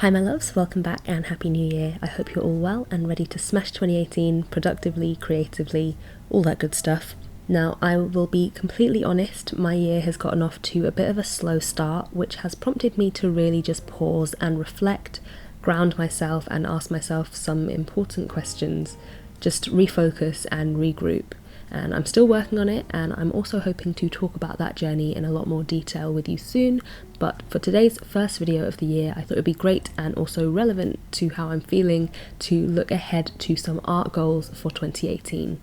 Hi my loves, welcome back and Happy New Year. I hope you're all well and ready to smash 2018 productively, creatively, all that good stuff. Now, I will be completely honest, my year has gotten off to a bit of a slow start, which has prompted me to really just pause and reflect, ground myself and ask myself some important questions, just refocus and regroup. And I'm still working on it, and I'm also hoping to talk about that journey in a lot more detail with you soon. But for today's first video of the year, I thought it would be great and also relevant to how I'm feeling to look ahead to some art goals for 2018.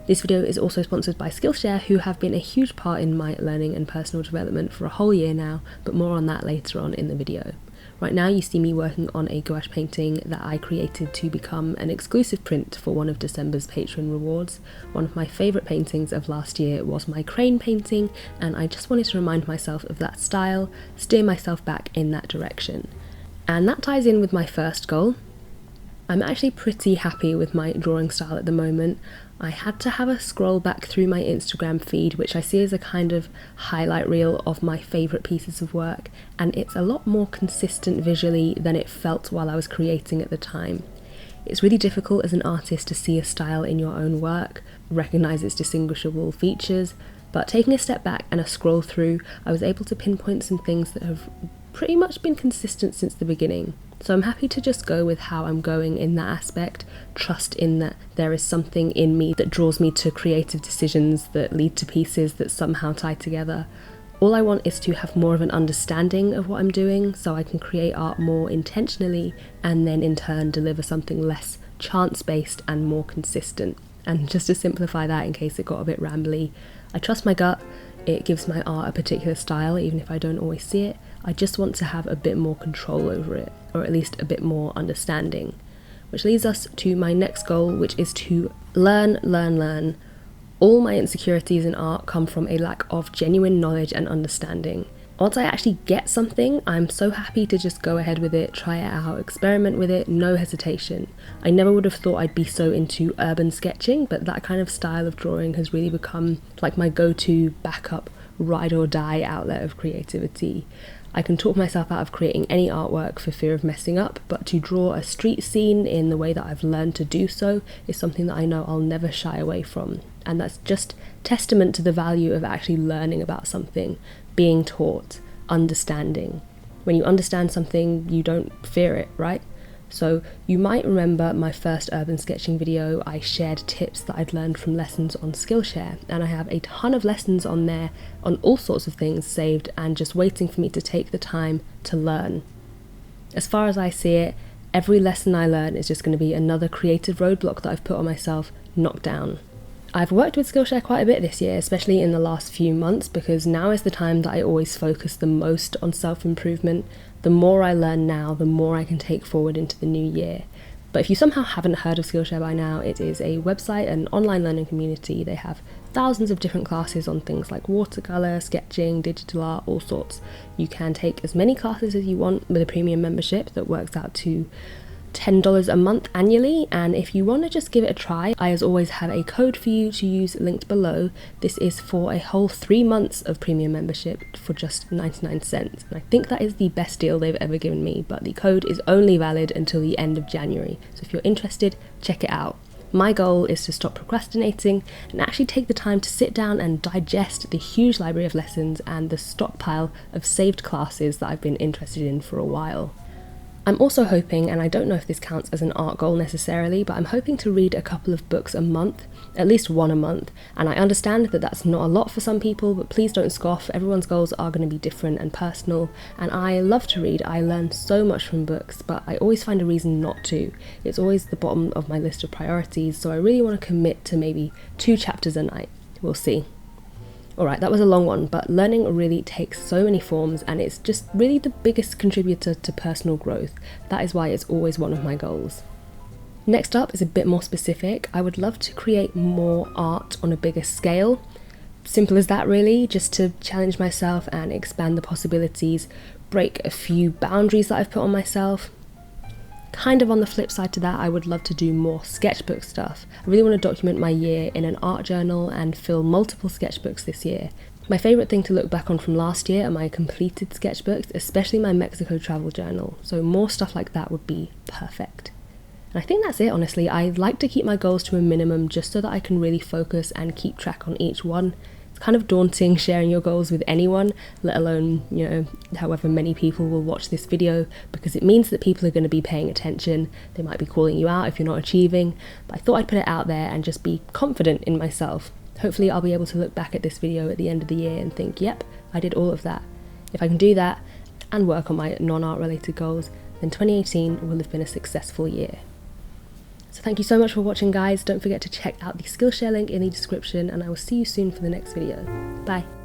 This video is also sponsored by Skillshare, who have been a huge part in my learning and personal development for a whole year now, but more on that later on in the video. Right now you see me working on a gouache painting that I created to become an exclusive print for one of December's patron rewards. One of my favourite paintings of last year was my crane painting, and I just wanted to remind myself of that style, steer myself back in that direction. And that ties in with my first goal. I'm actually pretty happy with my drawing style at the moment. I had to have a scroll back through my Instagram feed, which I see as a kind of highlight reel of my favourite pieces of work, and it's a lot more consistent visually than it felt while I was creating at the time. It's really difficult as an artist to see a style in your own work, recognise its distinguishable features, but taking a step back and a scroll through, I was able to pinpoint some things that have pretty much been consistent since the beginning. So I'm happy to just go with how I'm going in that aspect, trust in that there is something in me that draws me to creative decisions that lead to pieces that somehow tie together. All I want is to have more of an understanding of what I'm doing so I can create art more intentionally and then in turn deliver something less chance-based and more consistent. And just to simplify that in case it got a bit rambly, I trust my gut. It gives my art a particular style even if I don't always see it. I just want to have a bit more control over it, or at least a bit more understanding. Which leads us to my next goal, which is to learn. All my insecurities in art come from a lack of genuine knowledge and understanding. Once I actually get something, I'm so happy to just go ahead with it, try it out, experiment with it, no hesitation. I never would have thought I'd be so into urban sketching, but that kind of style of drawing has really become like my go-to backup, ride or die outlet of creativity. I can talk myself out of creating any artwork for fear of messing up, but to draw a street scene in the way that I've learned to do so is something that I know I'll never shy away from. And that's just testament to the value of actually learning about something, being taught, understanding. When you understand something, you don't fear it, right? So you might remember my first urban sketching video. I shared tips that I'd learned from lessons on Skillshare, and I have a ton of lessons on there on all sorts of things saved and just waiting for me to take the time to learn. As far as I see it, every lesson I learn is just going to be another creative roadblock that I've put on myself, knocked down. I've worked with Skillshare quite a bit this year, especially in the last few months, because now is the time that I always focus the most on self-improvement. The more I learn now, the more I can take forward into the new year. But if you somehow haven't heard of Skillshare by now, it is a website, an online learning community. They have thousands of different classes on things like watercolour, sketching, digital art, all sorts. You can take as many classes as you want with a premium membership that works out to $10 a month annually, and if you want to just give it a try, I as always have a code for you to use linked below. This is for a whole 3 months of premium membership for just 99 cents, and I think that is the best deal they've ever given me, but the code is only valid until the end of January, so if you're interested, check it out. My goal is to stop procrastinating and actually take the time to sit down and digest the huge library of lessons and the stockpile of saved classes that I've been interested in for a while. I'm also hoping, and I don't know if this counts as an art goal necessarily, but I'm hoping to read a couple of books a month, at least one a month, and I understand that that's not a lot for some people, but please don't scoff. Everyone's goals are going to be different and personal, and I love to read. I learn so much from books, but I always find a reason not to. It's always the bottom of my list of priorities, so I really want to commit to maybe 2 chapters a night. We'll see. Alright, that was a long one, but learning really takes so many forms and it's just really the biggest contributor to personal growth. That is why it's always one of my goals. Next up is a bit more specific. I would love to create more art on a bigger scale. Simple as that really, just to challenge myself and expand the possibilities, break a few boundaries that I've put on myself. Kind of on the flip side to that, I would love to do more sketchbook stuff. I really want to document my year in an art journal and fill multiple sketchbooks this year. My favourite thing to look back on from last year are my completed sketchbooks, especially my Mexico travel journal, so more stuff like that would be perfect. And I think that's it, honestly. I like to keep my goals to a minimum just so that I can really focus and keep track on each one. It's kind of daunting sharing your goals with anyone, let alone, however many people will watch this video, because it means that people are going to be paying attention. They might be calling you out if you're not achieving, but I thought I'd put it out there and just be confident in myself. Hopefully I'll be able to look back at this video at the end of the year and think, yep, I did all of that. If I can do that and work on my non-art related goals, then 2018 will have been a successful year. So thank you so much for watching, guys. Don't forget to check out the Skillshare link in the description, and I will see you soon for the next video. Bye.